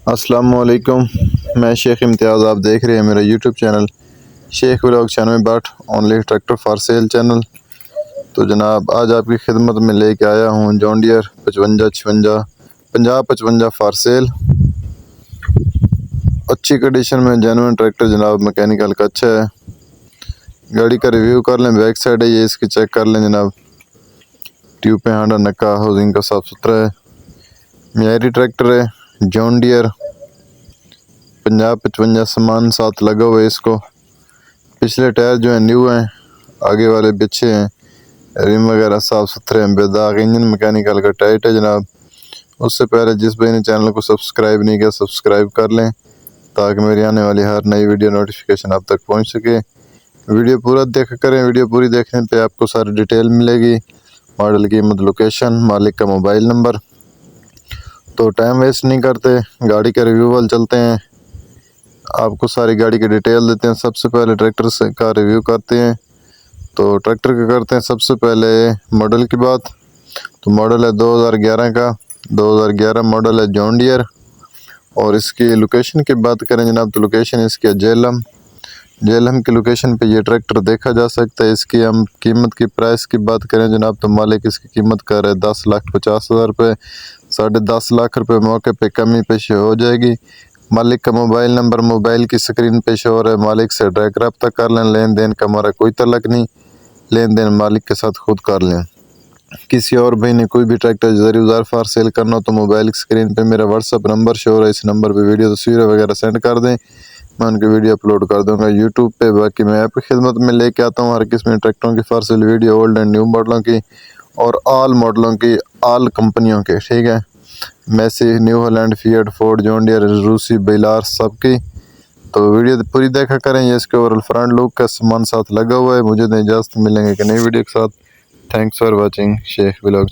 अस्सलामुअलैकुम, मैं शेख इम्तियाज़। आप देख रहे हैं मेरा YouTube channel Sheikh vlog 96 only tractor for sale channel. तो जनाब आज आपकी खिदमत में लेके आया हूँ जॉन डियर 55 फॉर सेल। अच्छी कंडीशन में जेन्युइन ट्रैक्टर जनाब, मैकेनिकल का अच्छा है। गाड़ी का रिव्यू कर लें, बैक साइड है ये, इसकी चेक कर लें जनाब। ट्यूब पे हांडा नक्का हाउसिंग का साफ सुथरा है, मियारी ट्रैक्टर है। जॉन डियर 55 सामान साथ लगा हुआ है इसको। पिछले टायर जो है न्यू हैं, आगे वाले भी अच्छे हैं, रिम वगैरह साफ सुथरे हैं, बेदाग। इंजन मैकेनिकल का टाइट है जनाब। उससे पहले जिस भाई ने चैनल को सब्सक्राइब नहीं किया सब्सक्राइब कर लें ताकि मेरी आने वाली हर नई वीडियो नोटिफिकेशन आप तक पहुंच सके। वीडियो पूरा देखा करें, वीडियो पूरी देखने पे आपको सारी डिटेल मिलेगी, मॉडल, कीमत, लोकेशन, मालिक का मोबाइल नंबर। तो टाइम वेस्ट नहीं करते, गाड़ी के रिव्यू वाल चलते हैं, आपको सारी गाड़ी की डिटेल देते हैं। सबसे पहले ट्रैक्टर से का रिव्यू करते हैं। तो ट्रैक्टर का करते हैं सबसे पहले मॉडल की बात। तो मॉडल है 2011 का, 2011 मॉडल है जॉन डियर। और इसकी लोकेशन की बात करें जनाब तो लोकेशन इसकी है जेलम। जेलम की लोकेशन पे ये ट्रैक्टर देखा जा सकता है। इसकी हम कीमत की प्राइस की बात करें जनाब तो मालिक इसकी कीमत कर रहा है 10,50,000 रुपये। 10.5 लाख रुपये मौके पे कमी पेश हो जाएगी। मालिक का मोबाइल नंबर मोबाइल की स्क्रीन पे शो हो रहा है, मालिक से डायरेक्ट रब्ता कर लें। लेन देन का हमारा कोई तल्लक नहीं, लेन देन मालिक के साथ खुद कर लें। किसी और भाई ने कोई भी ट्रैक्टर ज़रूर फॉर सेल करना हो तो मोबाइल की स्क्रीन पे मेरा व्हाट्सअप नंबर शो हो रहा है, इस नंबर पे वीडियो तस्वीरें वगैरह सेंड कर दें, मैं उनकी वीडियो अपलोड कर दूंगा यूट्यूब पे। बाकी मैं आपकी खिदमत में लेके आता हूँ हर किस्म ट्रैक्टरों की for sale video, old and new मॉडलों की और ऑल मॉडलों की, ऑल कंपनियों के, ठीक है। Massey, New Holland, Fiat, Ford, John Deere, रूसी, बेलार सबकी। तो वीडियो पूरी देखा करें। ये इसके ओवरऑल फ्रंट लुक का सामान साथ लगा हुआ है। मुझे तो इजाज़त, मिलेंगे कि नई वीडियो के साथ। Thanks for watching Sheikh vlog.